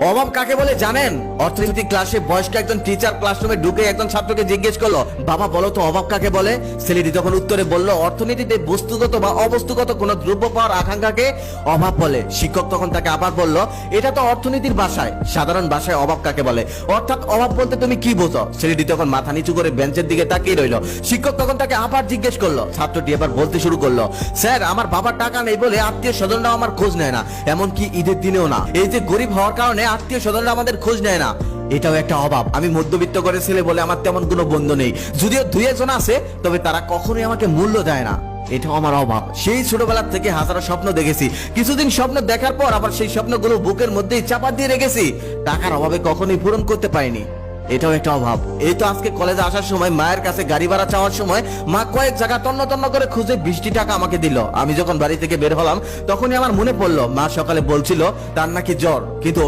অভাব কাকে বলে জানেন? অর্থনীতি ক্লাসে বয়স্ক একজন টিচার ক্লাসরুমে ঢুকে একজন ছাত্রকে জিজ্ঞেস করলো, বাবা বলো তো অভাব কাকে বলে? ছেলেটি তখন উত্তরে বলল, অর্থনীতিতে বস্তুগত বা অবস্তুগত কোনো দ্রব্য পাওয়ার আকাঙ্ক্ষাকে অভাব বলে। শিক্ষক তখন তাকে আবার বলল, এটা তো অর্থনীতির ভাষায়, সাধারণ ভাষায় অভাব কাকে বলে? অর্থাৎ অভাব বলতে তুমি কি বোঝো? ছেলেটি তখন মাথা নিচু করে বেঞ্চের দিকে তাকিয়ে রইল। শিক্ষক তখন তাকে আবার জিজ্ঞেস করলো। ছাত্রটি এবার বলতে শুরু করলো, স্যার আমার বাবার টাকা নেই বলে আত্মীয় স্বজনরাও আমার খোঁজ নেয় না, এমনকি ঈদের দিনেও না। এই যে গরিব হওয়ার কারণে আত্মীয় স্বজনরা আমাদের খোঁজ নেয় না, এটাও একটা অভাব। আমি মধ্যবিত্ত করে ছেলে বলে আমার তেমন কোনো বন্ধু নেই, যদিও দুই একজন আছে, তবে তারা কখনোই আমাকে মূল্য দেয় না, এটাও আমার অভাব। সেই ছোটবেলা থেকে হাজারো স্বপ্ন দেখেছি, কিছুদিন স্বপ্ন দেখার পর আবার সেই স্বপ্নগুলো বুকের মধ্যেই চাপা দিয়ে রেখেছি, টাকার অভাবে কখনোই পূরণ করতে পারিনি, এটাও একটা অভাব। এই তো আজকে কলেজে আসার সময় মায়ের কাছে গাড়ি ভাড়া চাওয়ার সময় মা কয়েক জায়গা তন্ন তন্ন করে খুঁজে 20টি টাকা আমাকে দিল। আমি যখন বাড়ি থেকে বের হলাম তখনই আমার মনে পড়লো মা সকালে বলছিল তার নাকি জ্বর, কিন্তু